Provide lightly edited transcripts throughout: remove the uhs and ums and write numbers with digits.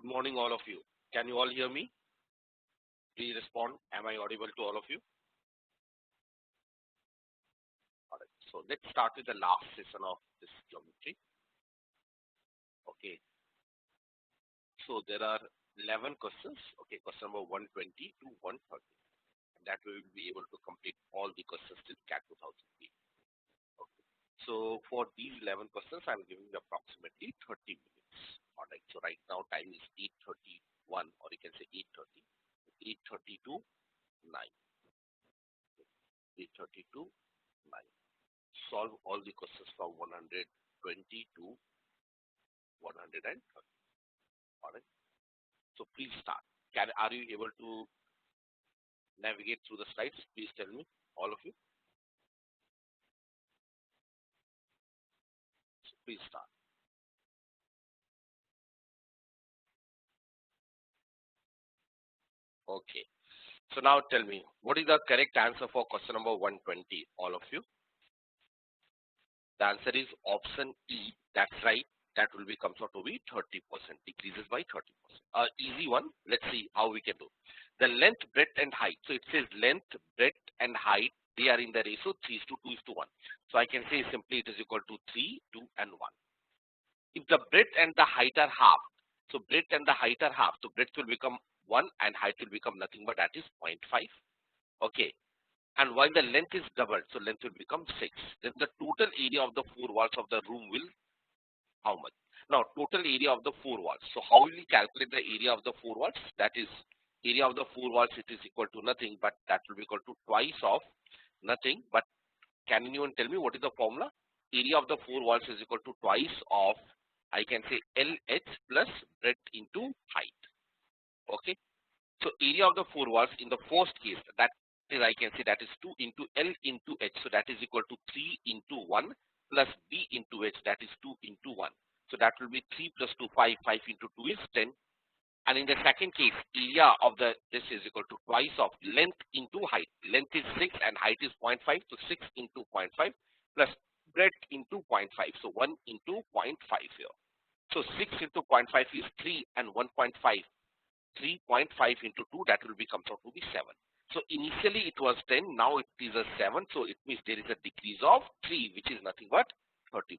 Good morning, all of you. Can you all hear me? Please respond. Am I audible to all of you? All right. So let's start with the last session of this geometry. Okay. So there are 11 questions. Okay. Question number 120 to 130. And that we will be able to complete all the questions till CAT 2008. Okay. So for these 11 questions, I'm giving you approximately 30 minutes. All right. So right now time is 8:31, or you can say 8:30. 8:30 to 9. 8:30 to 9. Solve all the questions from 120 to 130. All right. So please start. Are you able to navigate through the slides? Please tell me, all of you. So please start. Okay. So now tell me, what is the correct answer for question number 120, all of you? The answer is option E. That's right. That will be comes out to be 30%, decreases by 30%. Easy one. Let's see how we can do. The length, breadth, and height. So it says length, breadth, and height. They are in the ratio 3:2:1. So I can say simply it is equal to 3, 2, and 1. If the breadth and the height are half, so breadth and the height are half, so breadth will become 1 and height will become nothing but that is 0.5. Okay. And while the length is doubled, so length will become 6. Then the total area of the four walls of the room will how much? Now total area of the four walls. So how will we calculate the area of the four walls? That is area of the four walls, it is equal to nothing, but that will be equal to twice of nothing. But can anyone tell me what is the formula? Area of the four walls is equal to twice of, I can say, LH plus breadth into height. Okay. So area of the four walls in the first case, that is, I can say, that is 2 into L into H. So that is equal to 3 into 1 plus B into H. That is 2 into 1. So that will be 3 plus 2, 5. 5 into 2 is 10. And in the second case, area of this is equal to twice of length into height. Length is 6 and height is 0.5. So 6 into 0.5 plus breadth into 0.5. So 1 into 0.5 here. So 6 into 0.5 is 3 and 1.5. 3.5 into 2, that will become out to be 7. So initially it was 10, now it is a 7. So it means there is a decrease of 3, which is nothing but 30%.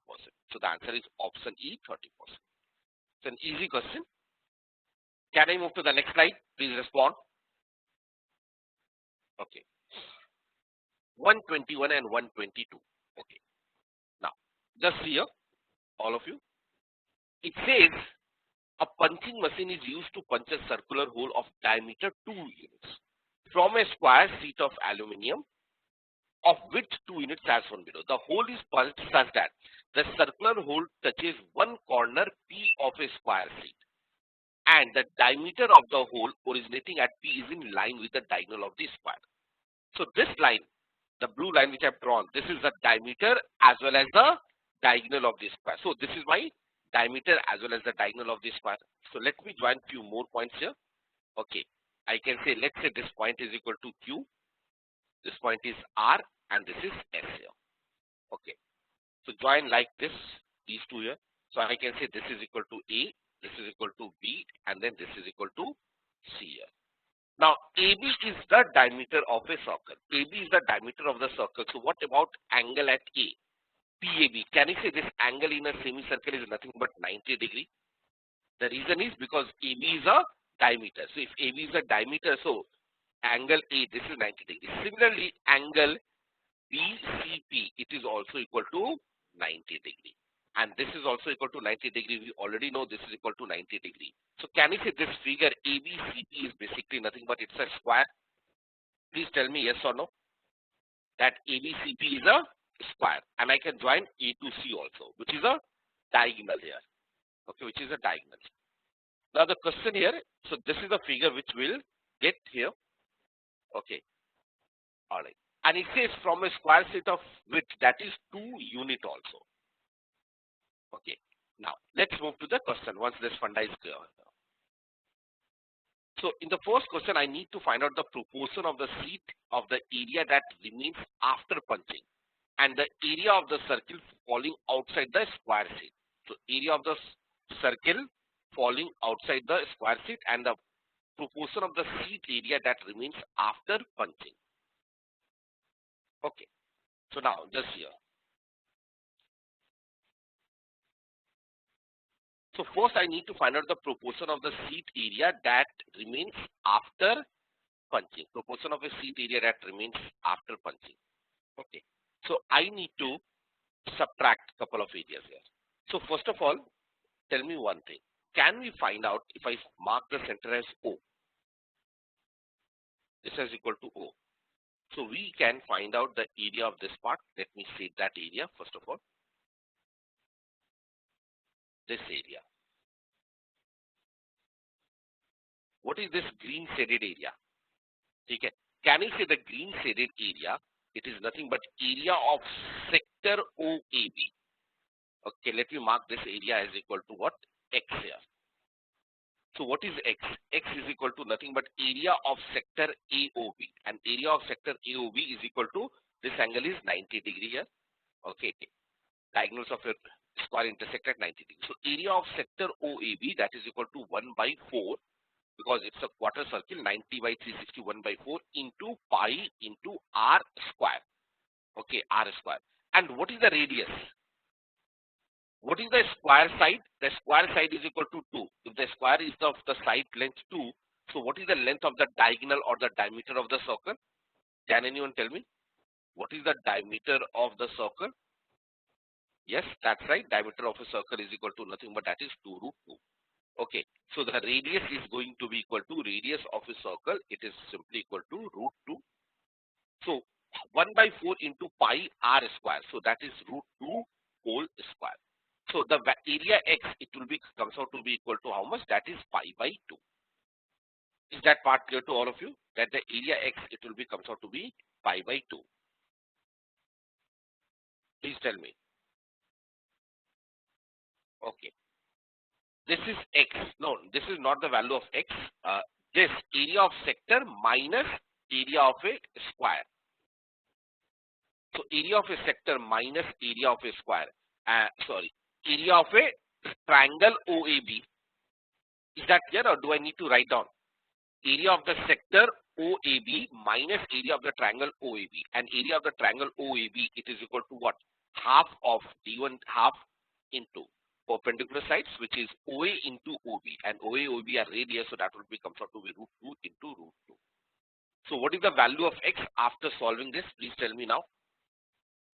So the answer is option E, 30%. It's an easy question. Can I move to the next slide? Please respond. Okay. 121 and 122. Okay. Now, just here, all of you. It says a punching machine is used to punch a circular hole of diameter 2 units from a square sheet of aluminium, of which 2 units as shown below. The hole is punched such that the circular hole touches one corner P of a square sheet, and the diameter of the hole originating at P is in line with the diagonal of the square. So this line, the blue line which I have drawn, this is the diameter as well as the diagonal of the square. So this is my diameter as well as the diagonal of the square. So let me join few more points here. Okay, I can say, let's say this point is equal to Q, this point is R, and this is S here. Okay, so join like this, these two here. So I can say this is equal to A, this is equal to B, and then this is equal to C here. Now AB is the diameter of a circle. AB is the diameter of the circle. So what about angle at A? PAB. Can you say this angle in a semicircle is nothing but 90 degree? The reason is because AB is a diameter. So if AB is a diameter, so angle A, this is 90 degrees. Similarly, angle BCP, it is also equal to 90 degree. And this is also equal to 90 degree. We already know this is equal to 90 degree. So can you say this figure ABCP is basically nothing but it's a square? Please tell me yes or no. That ABCP is a square. And I can join A to C also, which is a diagonal here. Okay, which is a diagonal. Now the question here, so this is the figure which will get here. Okay. All right. And it says from a square sheet of width, that is 2 unit also. Okay. Now let's move to the question once this funda is clear. So in the first question, I need to find out the proportion of the sheet of the area that remains after punching and the area of the circle falling outside the square sheet. So area of the circle falling outside the square sheet and the proportion of the sheet area that remains after punching. Okay. So now just here. So first I need to find out the proportion of the sheet area that remains after punching. Proportion of a sheet area that remains after punching. Okay. So I need to subtract couple of areas here. So first of all, tell me one thing. Can we find out if I mark the center as O? This is equal to O. So we can find out the area of this part. Let me say that area first of all. This area. What is this green shaded area? Okay. Can I say the green shaded area? It is nothing but area of sector OAB. Okay, let me mark this area as equal to what? X here. So what is X? X is equal to nothing but area of sector AOB. And area of sector AOB is equal to, this angle is 90 degree here. Okay. Diagonals of a square intersect at 90 degrees. So area of sector OAB, that is equal to 1 by 4, because it's a quarter circle, 90 by 361 by 4 into pi into r square. Okay, r square. And what is the radius? What is the square side? The square side is equal to 2. If the square is of the side length 2, so what is the length of the diagonal or the diameter of the circle? Can anyone tell me? What is the diameter of the circle? Yes, that's right. Diameter of a circle is equal to nothing but that is 2 root 2. Okay, so the radius is going to be equal to radius of a circle. It is simply equal to root 2. So 1 by 4 into pi r square. So that is root 2 whole square. So the area X, it will be comes out to be equal to how much? That is pi by 2. Is that part clear to all of you? That the area X, it will be comes out to be pi by 2. Please tell me. Okay. This is X. No, this is not the value of X. This area of sector minus area of a square. So area of a sector minus area of a square. Area of a triangle OAB. Is that clear, or do I need to write down? Area of the sector OAB minus area of the triangle OAB. And area of the triangle OAB, it is equal to what? Half of D1 half into perpendicular sides, which is OA into OB. And OA, OB are radius, so that will be comes out to be root 2 into root 2. So what is the value of X after solving this? Please tell me now.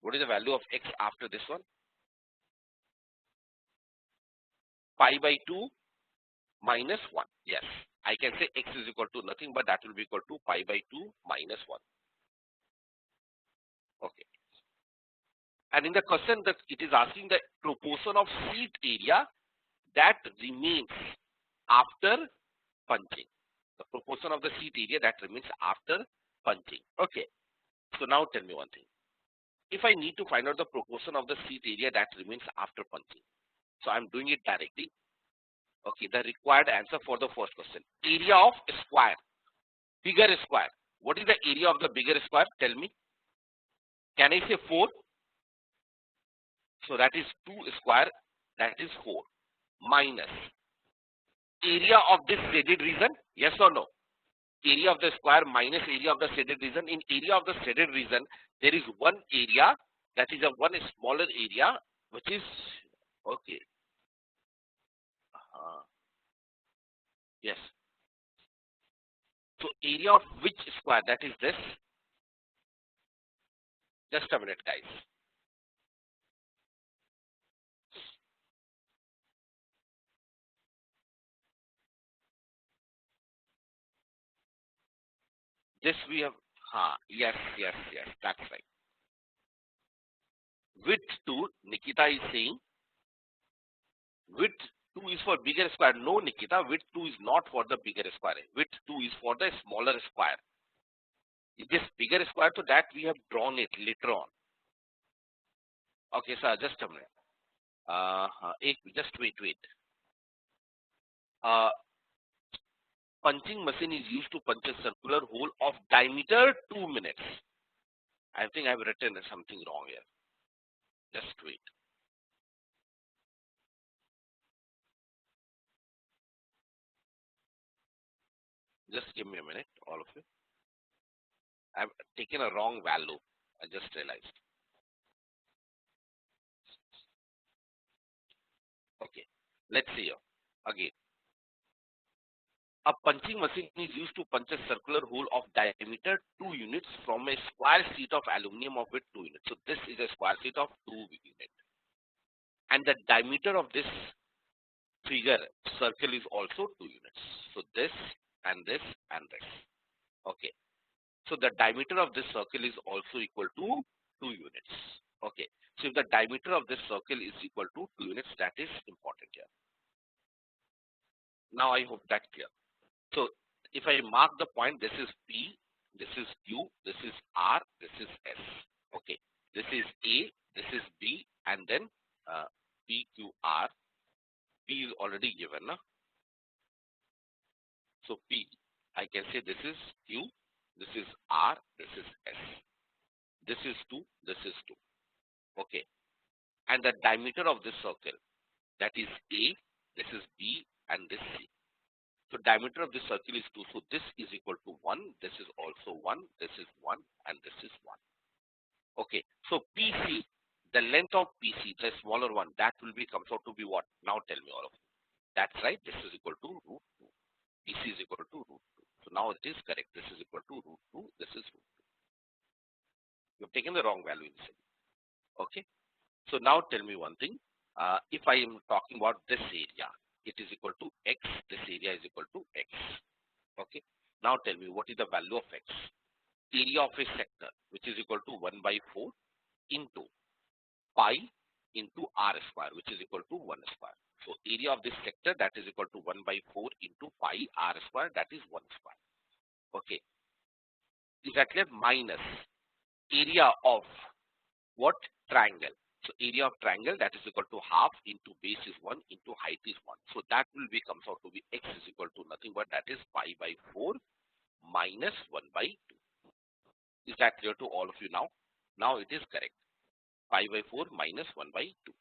What is the value of X after this one? Pi by 2 minus 1. Yes, I can say X is equal to nothing, but that will be equal to pi by 2 minus 1. Okay. And in the question that it is asking the proportion of sheet area that remains after punching. The proportion of the sheet area that remains after punching. Okay. So now tell me one thing. If I need to find out the proportion of the sheet area that remains after punching. So I'm doing it directly. Okay, the required answer for the first question. Area of square. Bigger square. What is the area of the bigger square? Tell me. Can I say 4? So that is 2 square. That is 4. Minus. Area of this shaded region. Yes or no? Area of the square minus area of the shaded region. In area of the shaded region, there is one area. That is a one smaller area. Which is. Okay. Yes. So area of which square? That is this. Just a minute, guys. This we have. Yes, that's right. Width 2, Nikita is saying. Width 2 is for bigger square. No, Nikita, width 2 is not for the bigger square. Width 2 is for the smaller square. This bigger square, so that we have drawn it later on. Okay, sir, just a minute. Just wait. Punching machine is used to punch a circular hole of diameter 2 minutes. I think I've written something wrong here. Just wait. Just give me a minute, all of you. I've taken a wrong value. I just realized. Okay. Let's see here. Again. A punching machine is used to punch a circular hole of diameter 2 units from a square sheet of aluminum of width 2 units. So this is a square sheet of 2 units. And the diameter of this figure circle is also 2 units. So this and this and this. Okay. So the diameter of this circle is also equal to 2 units. Okay. So if the diameter of this circle is equal to 2 units, that is important here. Now I hope that's clear. So if I mark the point, this is P, this is Q, this is R, this is S. Okay. This is A, this is B, and then P, Q, R. P is already given. So P, I can say this is Q, this is R, this is S. This is 2, this is 2. Okay. And the diameter of this circle, that is A, this is B, and this C. So diameter of this circle is 2. So this is equal to 1. This is also 1. This is 1. And this is 1. Okay. So PC, the length of PC, the smaller one, that will be comes out to be what? Now tell me all of you. That's right. This is equal to root 2. PC is equal to root 2. So now it is correct. This is equal to root 2. This is root 2. You have taken the wrong value initially. Okay. So now tell me one thing. If I am talking about this area, it is equal to X. This area is equal to X. Okay. Now tell me what is the value of X? Area of a sector, which is equal to 1 by 4 into pi into R square, which is equal to 1 square. So area of this sector, that is equal to 1 by 4 into pi R square, that is 1 square. Okay. Is that clear? Minus area of what? Triangle. So area of triangle, that is equal to half into base is 1 into height is 1. So that will be comes out to be X is equal to nothing but that is pi by 4 minus 1 by 2. Is that clear to all of you now? Now it is correct. Pi by 4 minus 1 by 2.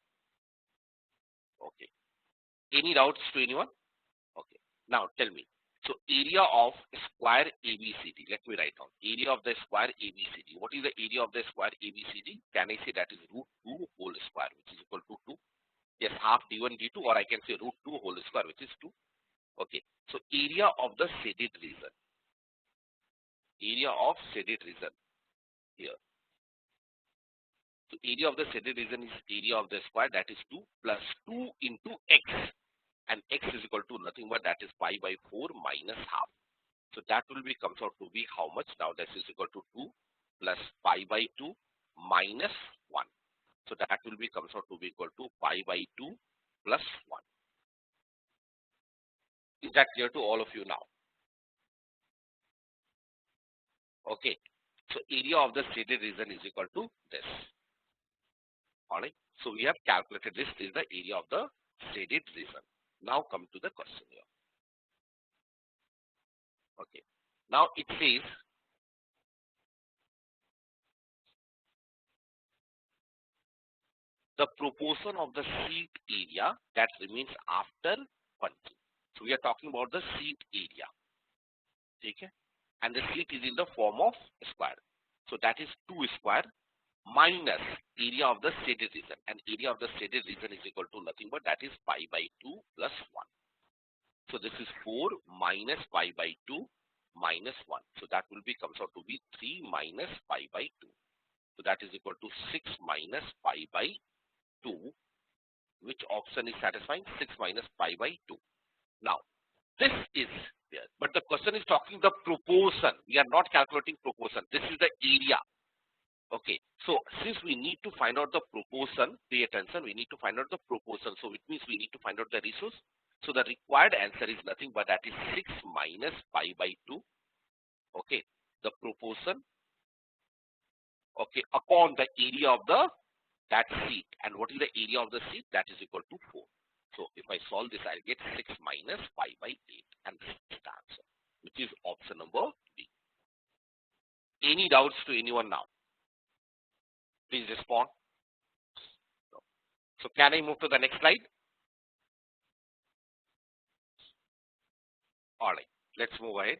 Okay. Any doubts to anyone? Okay. Now tell me. So area of square ABCD. Let me write down. Area of the square ABCD. What is the area of the square ABCD? Can I say that is root 2 whole square, which is equal to 2? Yes, half d1 d2, or I can say root 2 whole square, which is 2. Okay. So area of the shaded region. Area of shaded region here. So area of the shaded region is area of the square, that is 2 plus 2 into X. And X is equal to nothing but that is pi by 4 minus half. So that will be comes out to be how much? Now this is equal to 2 plus pi by 2 minus 1. So that will be comes out to be equal to pi by 2 plus 1. Is that clear to all of you now? Okay. So area of the shaded region is equal to this. Alright. So we have calculated this. This is the area of the shaded region. Now come to the question here. Okay. Now it says the proportion of the sheet area that remains after punching. So we are talking about the sheet area. Okay. And the sheet is in the form of square. So that is 2 square minus area of the shaded region. And area of the shaded region is equal to nothing but that is pi by 2 plus 1. So this is 4 minus pi by 2 minus 1. So that will be comes out to be 3 minus pi by 2. So that is equal to 6 minus pi by 2. Which option is satisfying? 6 minus pi by 2. Now, this is there. But the question is talking the proportion. We are not calculating proportion. This is the area. Okay. So, since we need to find out the proportion, pay attention, we need to find out the proportion. So, it means we need to find out the ratios. So, the required answer is nothing but that is 6 minus pi by 2. Okay. The proportion. Okay. Upon the area of the that sheet. And what is the area of the sheet? That is equal to 4. So if I solve this, I'll get 6 minus pi by 8. And this is the answer, which is option number B. Any doubts to anyone now? Please respond. So can I move to the next slide? All right, let's move ahead.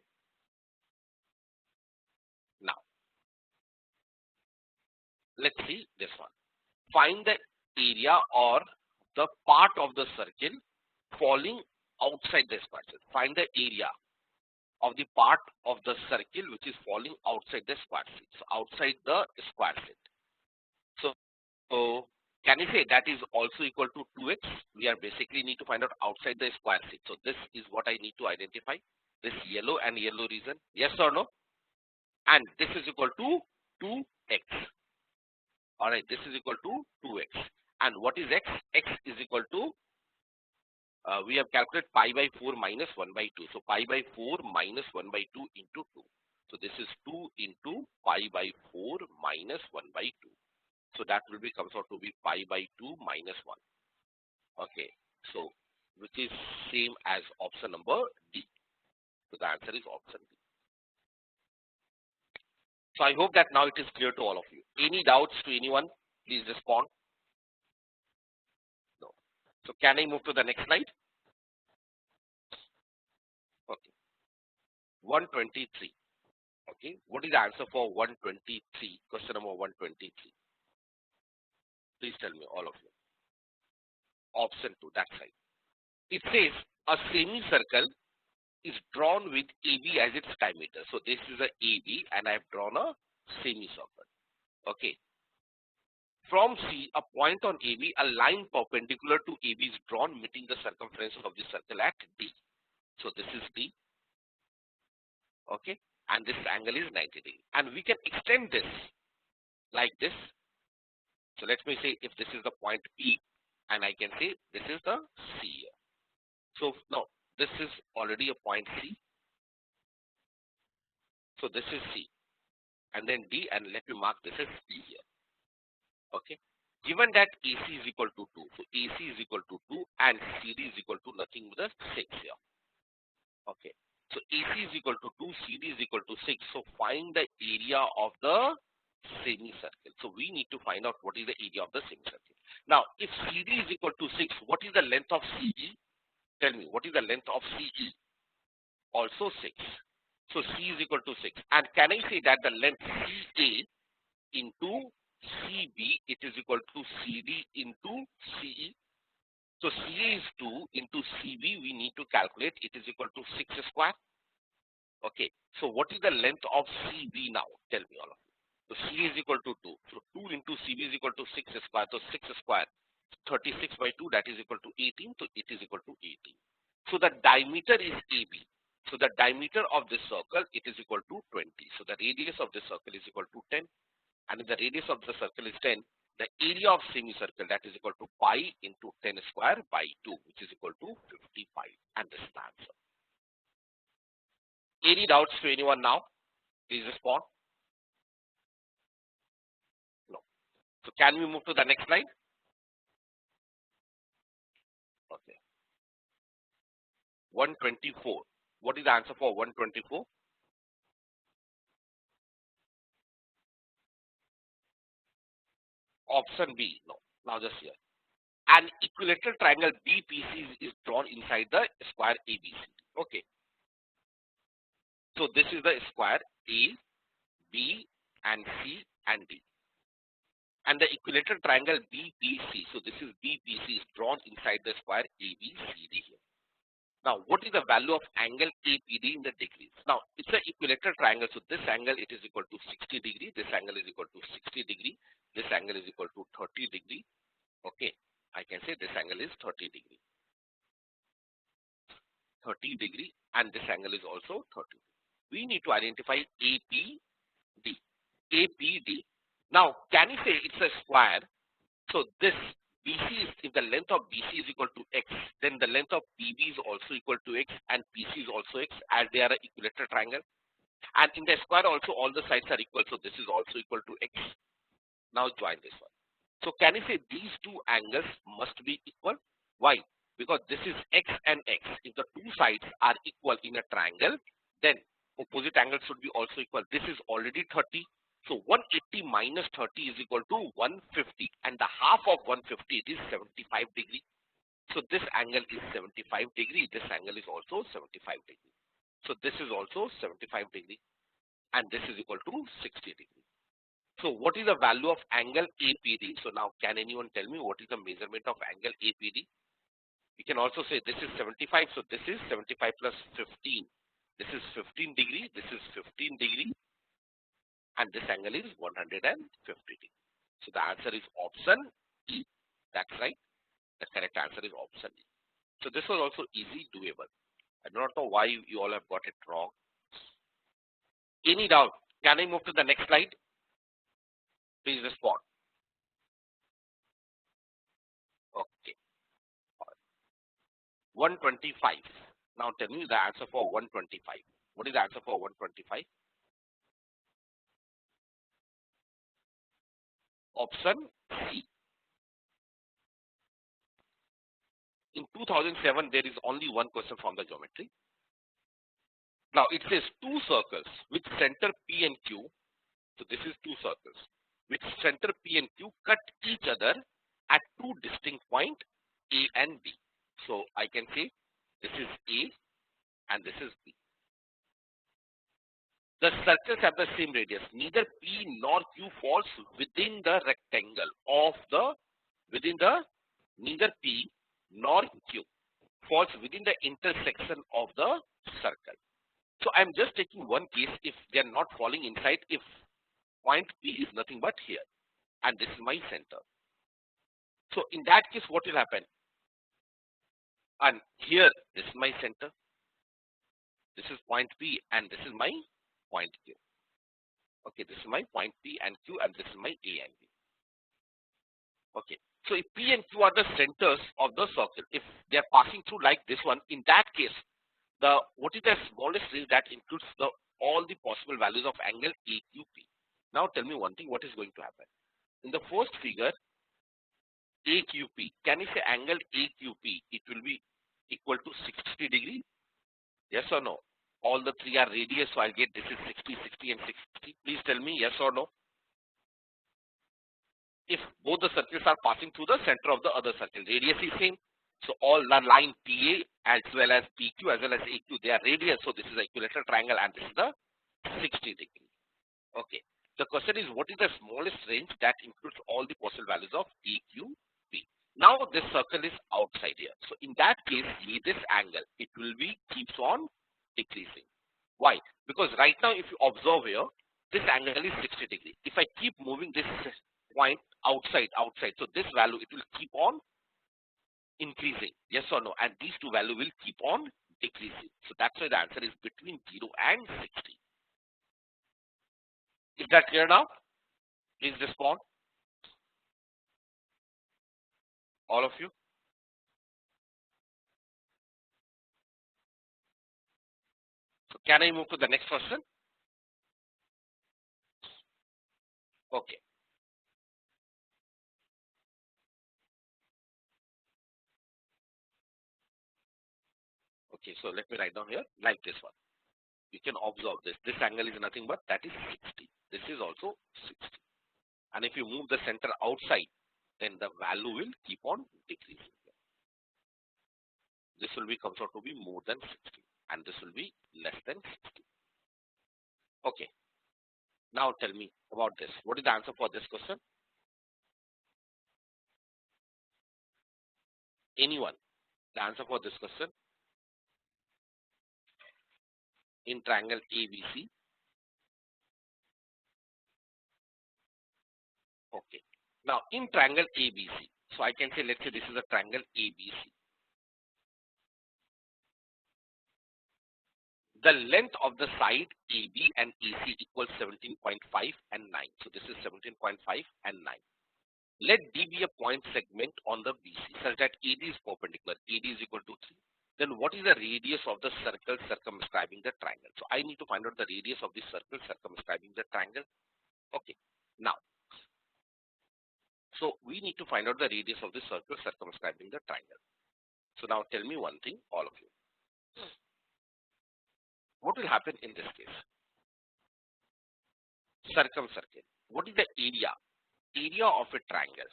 let's see this one. Find the area or the part of the circle falling outside the square set. Find the area of the part of the circle which is falling outside the square set. So outside the square set. So can you say that is also equal to 2x? We are basically need to find out outside the square set. So this is what I need to identify. This yellow and yellow region. Yes or no? And this is equal to 2x. Alright, this is equal to 2x. And what is x? X is equal to, we have calculated pi by 4 minus 1 by 2. So pi by 4 minus 1 by 2 into 2. So this is 2 into pi by 4 minus 1 by 2. So that will be comes out to be pi by 2 minus 1. Okay. So which is same as option number D. So the answer is option D. So I hope that now it is clear to all of you. Any doubts to anyone? Please respond. No. So can I move to the next slide? Okay. 123. Okay. What is the answer for 123? Question number 123. Please tell me, all of you. Option 2, that side. It says a semicircle is drawn with AB as its diameter. So this is a AB and I have drawn a semicircle. Okay. From C, a point on AB, a line perpendicular to AB is drawn meeting the circumference of the circle at D. So this is D. Okay. And this angle is 90 degrees. And we can extend this like this. So let me say if this is the point P and I can say this is the C here. So now this is already a point C. So this is C. And then D, and let me mark this as P here. Okay. Given that AC is equal to 2. So AC is equal to 2 and CD is equal to nothing but 6 here. Okay. So AC is equal to 2, CD is equal to 6. So find the area of the semicircle. So we need to find out what is the area of the semicircle. Now, if CD is equal to 6, what is the length of CE? Tell me, what is the length of CE? Also 6. So C is equal to 6. And can I say that the length CA into CB, it is equal to CD into CE? So CA is 2 into CB, we need to calculate, it is equal to 6 square. Okay. So what is the length of CB now? Tell me all of you. So C is equal to 2. So 2 into CB is equal to 6 square. So 6 square, 36 by 2, that is equal to 18. So it is equal to 18. So the diameter is AB. So the diameter of this circle, it is equal to 20. So the radius of this circle is equal to 10. And if the radius of the circle is 10, the area of semicircle, that is equal to pi into 10 square by 2, which is equal to 55. And this is the answer. Any doubts to anyone now? Please respond. No. So can we move to the next slide? Okay. 124. What is the answer for 124? Option B. No. Now just here. An equilateral triangle BPC is drawn inside the square ABC. Okay. So this is the square A, B, and C and D. And the equilateral triangle BPC. So this is BPC is drawn inside the square ABCD here. Now, what is the value of angle APD in the degrees? Now, it's an equilateral triangle. So this angle, it is equal to 60 degree. This angle is equal to 60 degree. This angle is equal to 30 degree. Okay. I can say this angle is 30 degree. 30 degree. And this angle is also 30. We need to identify APD. APD. Now, can you say it's a square? So this BC is, if the length of BC is equal to x, then the length of PB is also equal to x and PC is also x, as they are an equilateral triangle. And in the square also all the sides are equal, so this is also equal to x. Now join this one. So can you say these two angles must be equal? Why? Because this is x and x. If the two sides are equal in a triangle, then opposite angles should be also equal. This is already 30. So 180 minus 30 is equal to 150, and the half of 150, it is 75 degree. So this angle is 75 degree. This angle is also 75 degree. So this is also 75 degree, and this is equal to 60 degree. So what is the value of angle APD? So now can anyone tell me what is the measurement of angle APD? You can also say this is 75. So this is 75 plus 15. This is 15 degree. This is 15 degree. And this angle is 150 degree. So the answer is option E. That's right. The correct answer is option E. So this was also easy, doable. I do not know why you all have got it wrong. Any doubt? Can I move to the next slide? Please respond. Okay. 125. Now tell me the answer for 125. What is the answer for 125? Option C. In 2007, there is only one question from the geometry. Now it says two circles with center P and Q. So this is two circles with center P and Q cut each other at two distinct points A and B. So I can say this is A and this is B. The circles have the same radius. Neither P nor Q falls within the rectangle of the neither P nor Q falls within the intersection of the circle. So I'm just taking one case if they are not falling inside, if point P is nothing but here and this is my center. So in that case, what will happen? And here, this is my center. This is point P and this is my point Q. Okay, this is my point P and Q and this is my A and B. Okay, so if P and Q are the centers of the circle, if they are passing through like this one, in that case, what is the smallest range that includes all the possible values of angle AQP? Now tell me one thing, what is going to happen? In the first figure, AQP, can you say angle AQP, it will be equal to 60 degree? Yes or no? All the three are radius, so I'll get this is 60, 60 and 60. Please tell me yes or no. If both the circles are passing through the center of the other circle, radius is same. So all the line PA as well as PQ as well as AQ, they are radius. So this is the equilateral triangle and this is the 60 degree. Okay. The question is, what is the smallest range that includes all the possible values of AQP? Now this circle is outside here. So in that case, this angle, it will be keeps on decreasing. Why? Because right now, if you observe here, this angle is 60 degree. If I keep moving this point outside, so this value, it will keep on increasing. Yes or no? And these two values will keep on decreasing. So that's why the answer is between 0 and 60. Is that clear now? Please respond. All of you. So can I move to the next question? Okay. Okay, so let me write down here like this one. You can observe this. This angle is nothing but that is 60. This is also 60. And if you move the center outside, then the value will keep on decreasing. This will be comes out to be more than 60 and this will be less than 60. Okay. Now tell me about this. What is the answer for this question? Anyone? The answer for this question? In triangle ABC. Okay. Now in triangle ABC, so I can say, let's say this is a triangle ABC. The length of the side AB and AC equals 17.5 and 9. So this is 17.5 and 9. Let D be a point segment on the BC such that AD is perpendicular. AD is equal to 3. Then what is the radius of the circle circumscribing the triangle? So I need to find out the radius of the circle circumscribing the triangle. Okay. Now, so we need to find out the radius of the circle circumscribing the triangle. So now tell me one thing, all of you. What will happen in this case? Circumcircle. What is the area? Area of a triangle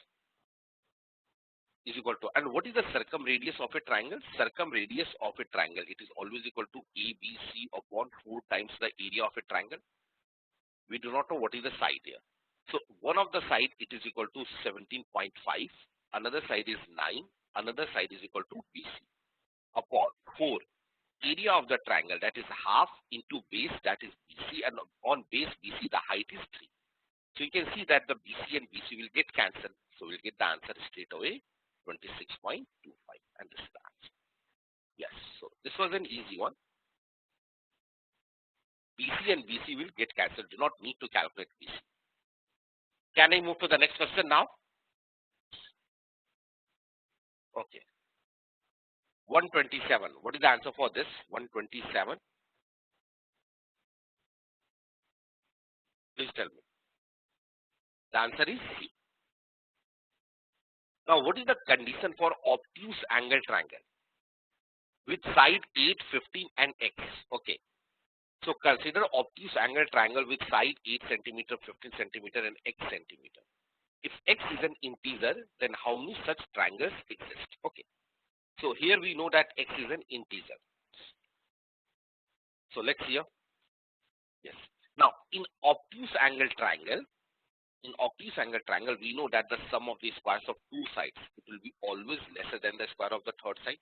is equal to, and what is the circumradius of a triangle? Circumradius of a triangle, it is always equal to ABC upon 4 times the area of a triangle. We do not know what is the side here. So one of the side it is equal to 17.5, another side is 9, another side is equal to BC upon 4. Area of the triangle, that is half into base, that is BC, and on base BC the height is 3. So you can see that the BC and BC will get cancelled. So we'll get the answer straight away, 26.25, and this is the answer. Yes, so this was an easy one. BC and BC will get cancelled. Do not need to calculate BC. Can I move to the next question now? Okay. 127. What is the answer for this? 127. Please tell me. The answer is C. Now, what is the condition for obtuse angle triangle with side 8, 15 and x? Okay. So consider obtuse angle triangle with side 8 centimeter, 15 centimeter and x centimeter. If x is an integer, then how many such triangles exist? Okay. So here we know that x is an integer. So let's see here. Yes. Now in obtuse angle triangle, we know that the sum of the squares of two sides, it will be always lesser than the square of the third side,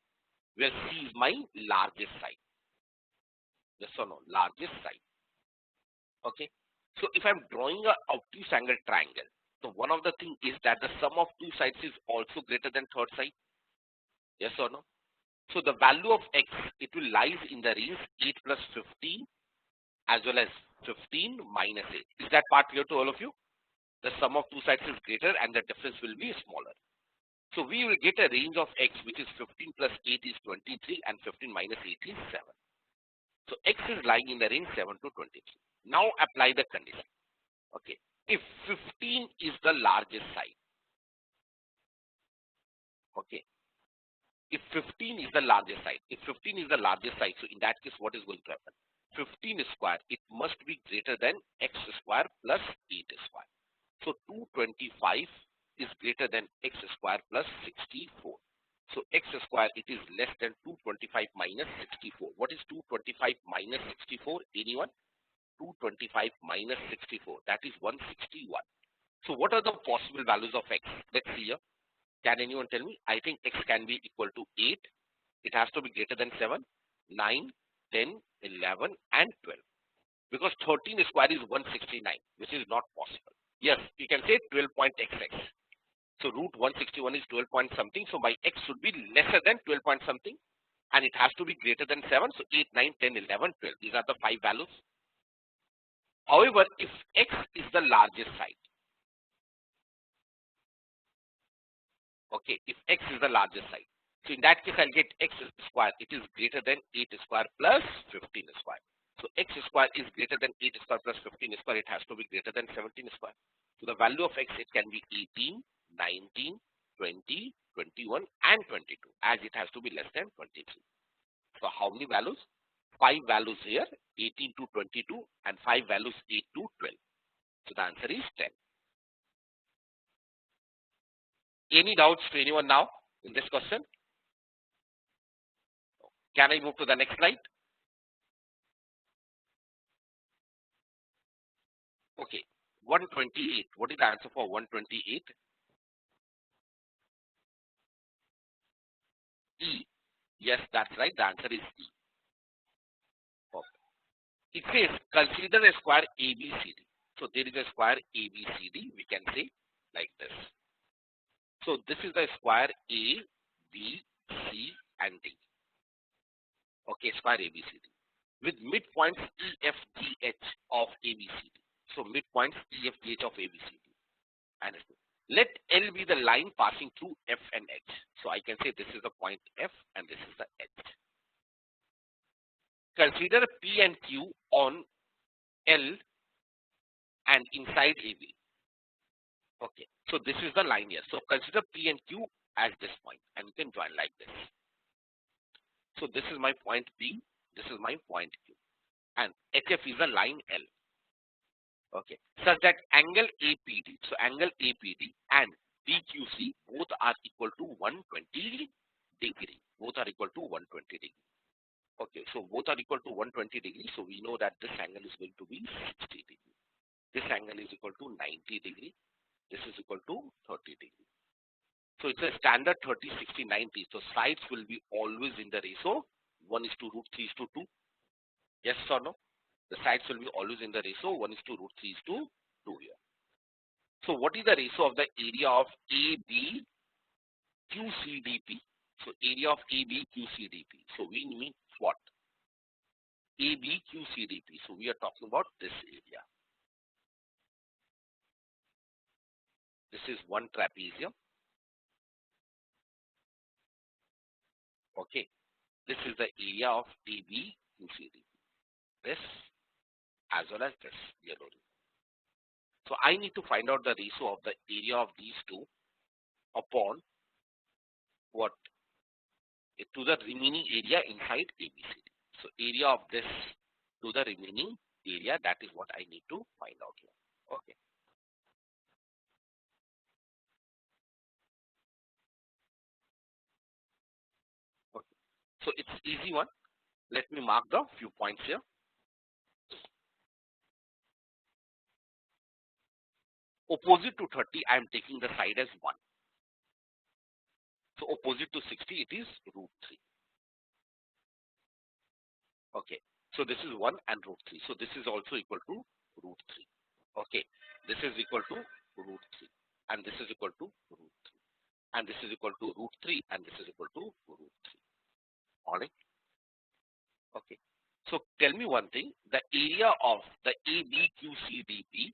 where C is my largest side. Yes or no? Largest side. Okay. So if I'm drawing a obtuse angle triangle, so one of the thing is that the sum of two sides is also greater than third side. Yes or no? So the value of x, it will lies in the range 8 plus 15 as well as 15 minus 8. Is that part clear to all of you? The sum of two sides is greater and the difference will be smaller. So we will get a range of x which is 15 plus 8 is 23 and 15 minus 8 is 7. So x is lying in the range 7 to 23. Now apply the condition. Okay. If 15 is the largest side. Okay. If 15 is the largest side. So in that case, what is going to happen? 15 square, it must be greater than x square plus 8 square. So 225 is greater than x square plus 64. So x square, it is less than 225 minus 64. What is 225 minus 64? Anyone? 225 minus 64. That is 161. So what are the possible values of x? Let's see here. Can anyone tell me? I think x can be equal to 8. It has to be greater than 7, 9, 10, 11 and 12. Because 13 square is 169, which is not possible. Yes, you can say 12.xx. So root 161 is 12 point something. So my x should be lesser than 12 point something. And it has to be greater than 7. So 8, 9, 10, 11, 12. These are the 5 values. However, if x is the largest side. Okay, if x is the largest side. So in that case, I'll get x square. It is greater than 8 square plus 15 square. So x square is greater than 8 square plus 15 square. It has to be greater than 17 square. So the value of x, it can be 18, 19, 20, 21 and 22 as it has to be less than 23. So how many values? 5 values here, 18 to 22 and 5 values 8 to 12. So the answer is 10. Any doubts to anyone now in this question? Can I move to the next slide? Okay, 128. What is the answer for 128? E. Yes, that's right. The answer is E. Okay. It says consider a square ABCD. So there is a square ABCD. We can say like this. So this is the square A, B, C and D. Okay, square ABCD with midpoints E, F, G, H of ABCD. So midpoints E, F, G, H of ABCD. And let L be the line passing through F and H. So I can say this is the point F and this is the H. Consider P and Q on L and inside AB. Okay, so this is the line here. So consider P and Q as this point and you can join like this. So this is my point P, this is my point Q and HF is the line L. Okay, such that angle APD, so angle APD and DQC both are equal to 120 degree. Both are equal to 120 degree. Okay, so both are equal to 120 degrees. So we know that this angle is going to be 60 degree. This angle is equal to 90 degree. This is equal to 30 degree. So it's a standard 30, 60, 90. So sides will be always in the ratio 1 is to root 3 is to 2. Yes or no? The sides will be always in the ratio 1 is to root 3 is to 2 here. So what is the ratio of the area of AB QCDP? So area of AB QCDP. So we need what? AB QCDP. So we are talking about this area. This is one trapezium. Okay. This is the area of AB QCDP. This as well as this yellow ring. So I need to find out the ratio of the area of these two upon what? To the remaining area inside ABCD. So area of this to the remaining area, that is what I need to find out here. Okay. Okay. So it's easy one. Let me mark the few points here. Opposite to 30, I am taking the side as 1. So opposite to 60, it is root 3. Okay. So this is 1 and root 3. So this is also equal to root 3. Okay. This is equal to root 3. And this is equal to root 3. And this is equal to root 3. And this is equal to root 3. Alright. Okay. So tell me one thing. The area of the ABQCDP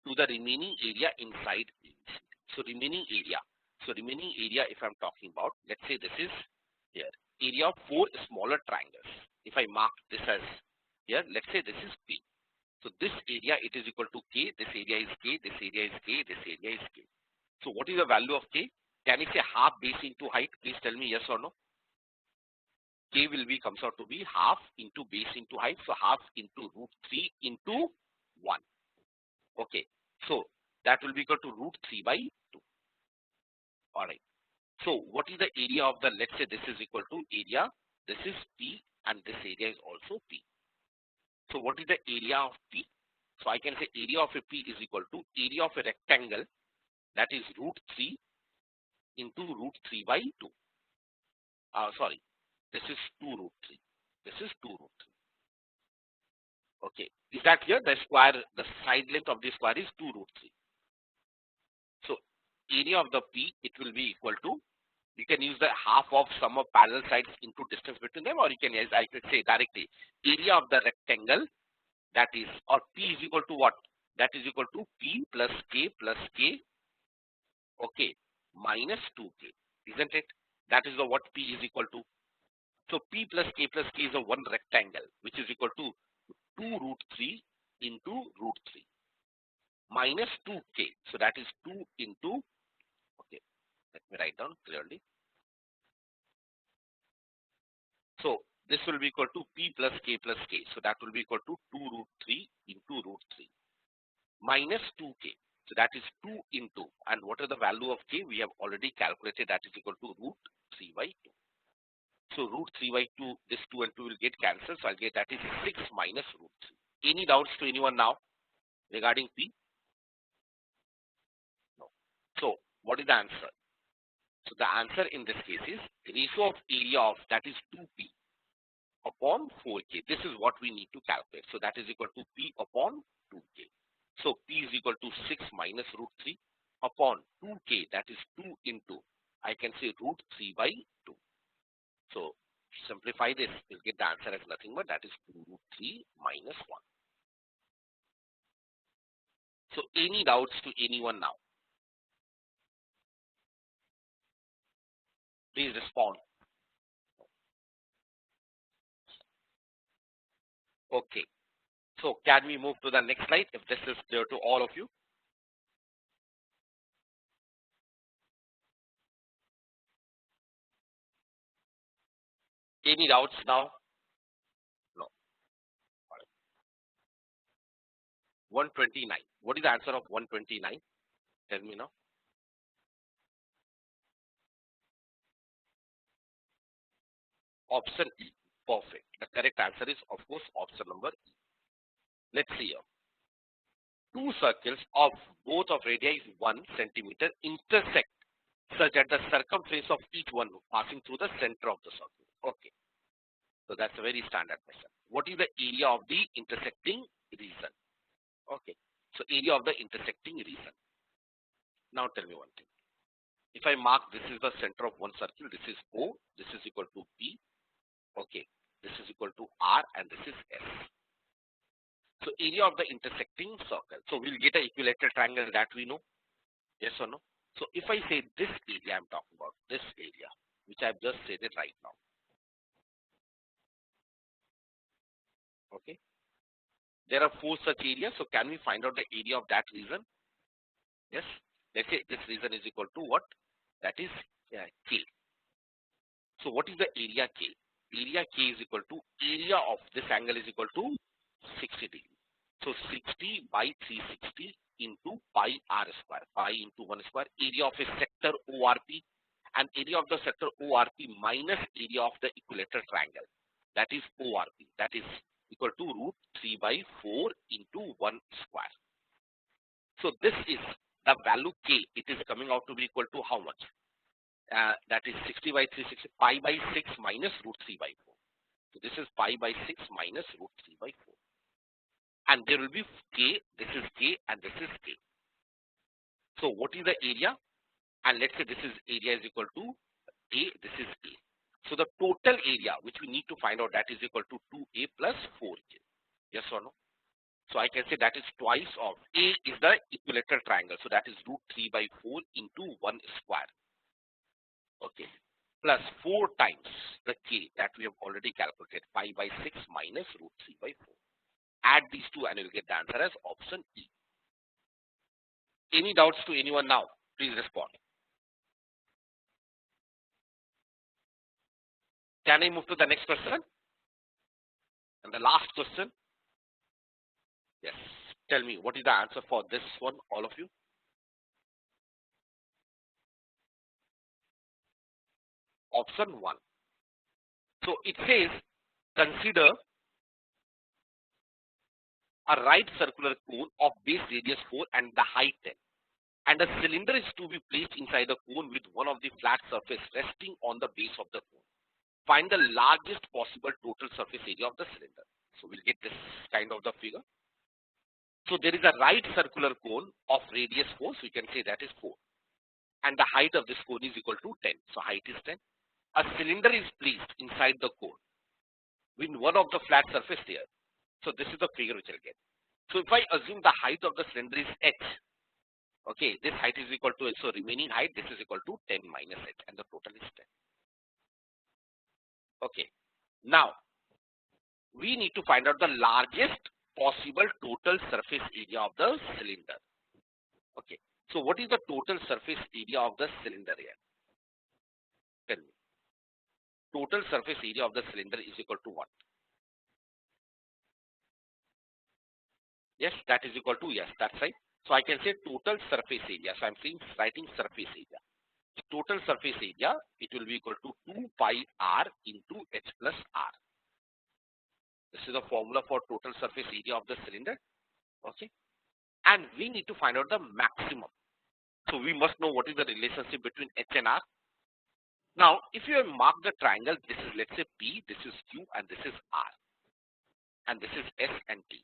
to the remaining area inside ABCD. So remaining area. So remaining area, if I'm talking about, let's say this is here. Area of 4 smaller triangles. If I mark this as here, let's say this is P. So this area, it is equal to K. This area is K. This area is K. This area is K. So what is the value of K? Can I say half base into height? Please tell me yes or no. K will be comes out to be half into base into height. So half into root 3 into 1. Okay. So that will be equal to root 3 by 2. Alright. So what is the area of the, let's say this is equal to area. This is P and this area is also P. So what is the area of P? So I can say area of a P is equal to area of a rectangle, that is root 3 into root 3 by 2. Sorry. This is 2 root 3. This is 2 root 3. Okay. Is that clear? The square, the side length of the square is 2 root 3. So area of the P, it will be equal to, you can use the half of sum of parallel sides into distance between them, or you can use, I could say directly, area of the rectangle, that is, or P is equal to what? That is equal to P plus K, okay, minus 2K, isn't it? That is the what P is equal to. So P plus K is a one rectangle, which is equal to 2 root 3 into root 3 minus 2K. So that is 2 into, okay, let me write down clearly. So this will be equal to P plus K. So that will be equal to 2 root 3 into root 3 minus 2K. So that is 2 into, and what is the value of K? We have already calculated, that is equal to root 3 by 2. So root 3 by 2, this 2 and 2 will get cancelled. So I'll get that is 6 minus root 3. Any doubts to anyone now regarding P? No. So what is the answer? So the answer in this case is ratio of area of, that is 2P upon 4K. This is what we need to calculate. So that is equal to P upon 2K. So P is equal to 6 minus root 3 upon 2K, that is 2 into, I can say root 3 by 2. So simplify this, you'll get the answer as nothing but that is 2 root 3 minus 1. So any doubts to anyone now? Please respond. Okay. So can we move to the next slide if this is clear to all of you? Any doubts now? No. 129. What is the answer of 129? Tell me now. Option E. Perfect. The correct answer is, of course, option number E. Let's see here. two circles of both of radii is 1 centimeter intersect such that the circumference of each one passing through the center of the circle. Okay, so that's a very standard question. What is the area of the intersecting region? Okay, so area of the intersecting region. Now tell me one thing. If I mark this is the center of one circle, this is O, this is equal to P, okay, this is equal to R, and this is S. So area of the intersecting circle. So we'll get an equilateral triangle, that we know. Yes or no? So if I say this area, I'm talking about this area, which I've just said it right now. Okay. There are 4 such areas. So can we find out the area of that region? Yes. Let's say this region is equal to what? That is K. So what is the area K? Area K is equal to area of this angle is equal to 60 degree. So 60 by 360 into pi r square, pi into 1 square, area of a sector ORP, and area of the sector ORP minus area of the equilateral triangle, that is ORP, that is equal to root 3 by 4 into 1 square. So this is the value K. It is coming out to be equal to how much? That is 60 by 360, pi by 6 minus root 3 by 4. So this is pi by 6 minus root 3 by 4. And there will be K, this is K, and this is K. So what is the area? And let's say this is area is equal to A, this is A. So the total area which we need to find out, that is equal to 2A plus 4K. Yes or no? So I can say that is twice of A is the equilateral triangle. So that is root 3 by 4 into 1 square. Okay. Plus 4 times the K that we have already calculated, pi by 6 minus root 3 by 4. Add these two and you'll get the answer as option E. Any doubts to anyone now? Please respond. Can I move to the next question? And the last question. Yes. Tell me, what is the answer for this one, all of you? Option 1. So it says, consider a right circular cone of base radius 4 and the height 10. And a cylinder is to be placed inside the cone with one of the flat surface resting on the base of the cone. Find the largest possible total surface area of the cylinder. So we'll get this kind of the figure. So there is a right circular cone of radius 4, so you can say that is 4. And the height of this cone is equal to 10. So height is 10. A cylinder is placed inside the cone with one of the flat surface there. So this is the figure which I'll get. So if I assume the height of the cylinder is h, okay, this height is equal to h. So remaining height, this is equal to 10 minus h, and the total is 10. Okay. Now, we need to find out the largest possible total surface area of the cylinder. Okay. So what is the total surface area of the cylinder here? Tell me. Total surface area of the cylinder is equal to what? Yes, that is equal to, yes, that's right. So I can say total surface area. So I'm writing surface area. Total surface area, it will be equal to 2 pi r into h plus r. This is the formula for total surface area of the cylinder. Okay. And we need to find out the maximum. So we must know what is the relationship between h and r. Now, if you have marked the triangle, this is, let's say, P, this is Q, and this is R. And this is S and T.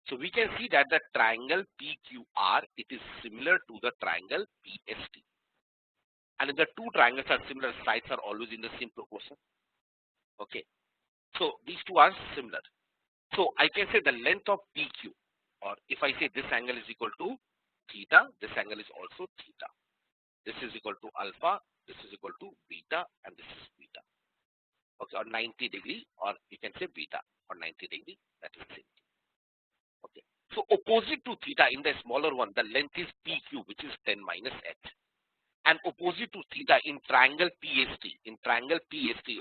So we can see that the triangle PQR, it is similar to the triangle PST. And if the two triangles are similar, sides are always in the same proportion. Okay. So these two are similar. So I can say the length of PQ, or if I say this angle is equal to theta, this angle is also theta. This is equal to alpha, this is equal to beta, and this is beta. Okay, or 90 degree, or you can say beta, or 90 degree, that is same. Okay. So opposite to theta in the smaller one, the length is PQ, which is 10 minus h. And opposite to theta in triangle PST,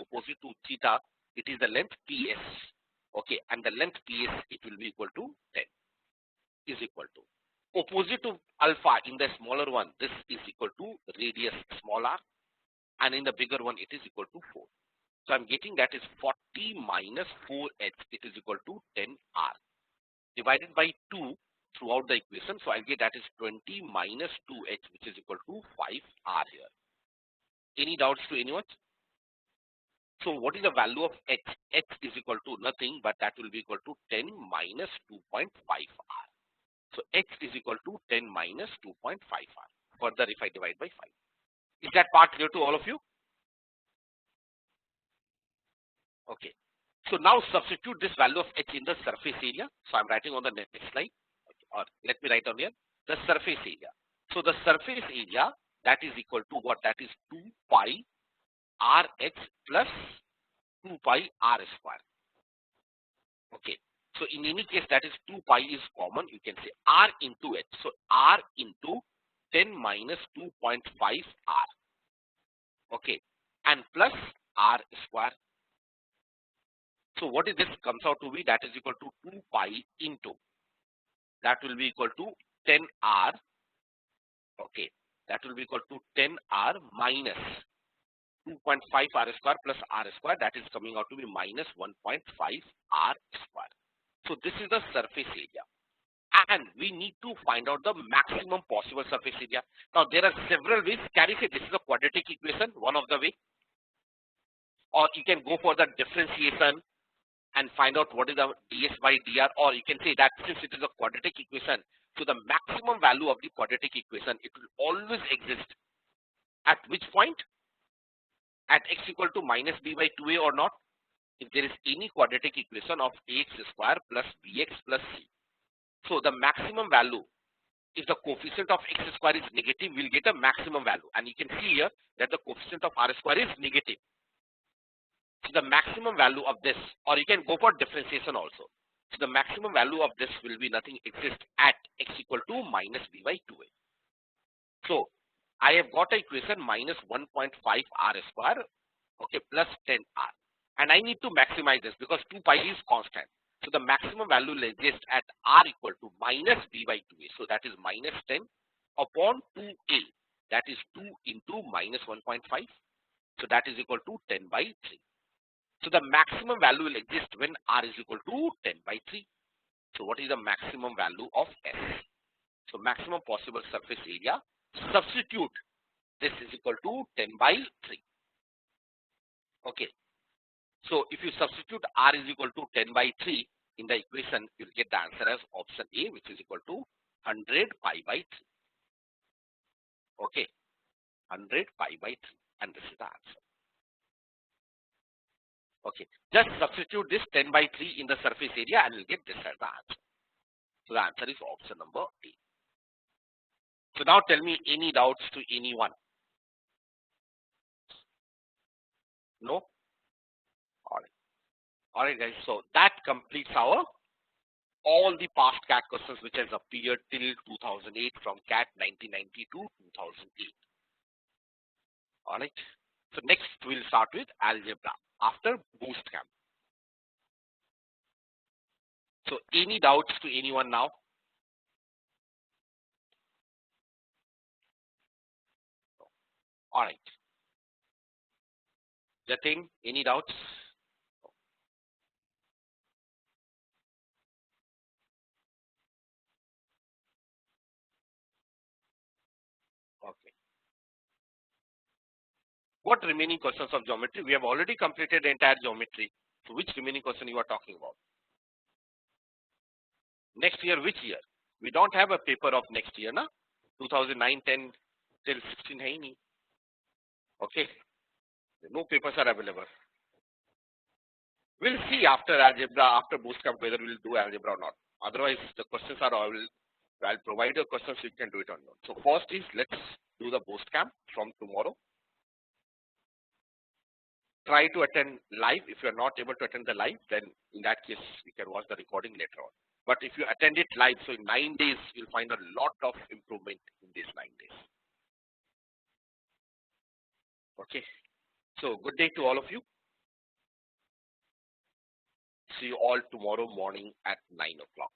opposite to theta, it is the length PS. Okay, and the length PS, it will be equal to 10, is equal to. Opposite to alpha in the smaller one, this is equal to radius small r, and in the bigger one, it is equal to 4. So I'm getting that is 40 minus 4h, it is equal to 10r. Divided by 2, throughout the equation. So I'll get that is 20 minus 2h, which is equal to 5r here. Any doubts to anyone? So what is the value of h? H is equal to nothing, but that will be equal to 10 minus 2.5r. So h is equal to 10 minus 2.5r. Further, if I divide by 5. Is that part clear to all of you? Okay. So now substitute this value of h in the surface area. So I'm writing on the next slide. Okay. Or let me write on here the surface area. So the surface area, that is equal to what? That is 2 pi rh plus 2 pi r square. Okay. So in any case, that is 2 pi is common. You can say r into h. So r into 10 minus 2.5 r. Okay. And plus r square. So what is this comes out to be? That is equal to 2 pi into. That will be equal to 10r. Okay. That will be equal to 10r minus 2.5 r square plus r square. That is coming out to be minus 1.5 r square. So this is the surface area. And we need to find out the maximum possible surface area. Now there are several ways. Can you say this is a quadratic equation? One of the way. Or you can go for the differentiation and find out what is the ds by dr, or you can say that since it is a quadratic equation, so the maximum value of the quadratic equation, it will always exist at which point? At x equal to minus b by 2a or not. If there is any quadratic equation of ax square plus bx plus c, so the maximum value, if the coefficient of x square is negative, we'll get a maximum value, and you can see here that the coefficient of r square is negative. So the maximum value of this, or you can go for differentiation also. So the maximum value of this will be nothing exist at x equal to minus b by 2a. So I have got a equation minus 1.5 r square, okay, plus 10r. And I need to maximize this because 2 pi is constant. So the maximum value will exist at r equal to minus b by 2a. So that is minus 10 upon 2a. That is 2 into minus 1.5. So that is equal to 10 by 3. So the maximum value will exist when r is equal to 10 by 3. So what is the maximum value of S? So maximum possible surface area, substitute this is equal to 10 by 3. Okay. So if you substitute r is equal to 10 by 3 in the equation, you'll get the answer as option A, which is equal to 100 pi by 3. Okay. 100 pi by 3. And this is the answer. Okay, just substitute this 10 by 3 in the surface area and you'll get this as the answer. So the answer is option number A. So now tell me any doubts to anyone? No? Alright. Alright guys, so that completes our all the past CAT questions which has appeared till 2008 from CAT 1990 to 2008. Alright. So next we'll start with algebra after boost camp. So any doubts to anyone now? Alright. Jatin, any doubts? Okay. What remaining questions of geometry? We have already completed the entire geometry. So which remaining question you are talking about? Next year, which year? We don't have a paper of next year, na? 2009, 10 till 16 hai nahi. Okay. No papers are available. We'll see after algebra, after boost camp, whether we'll do algebra or not. Otherwise, the questions are all, I'll provide you questions, you can do it on your own. So first is, let's do the boost camp from tomorrow. Try to attend live. If you are not able to attend the live, then in that case, we can watch the recording later on. But if you attend it live, so in 9 days, you'll find a lot of improvement in these 9 days. Okay. So good day to all of you. See you all tomorrow morning at 9 o'clock.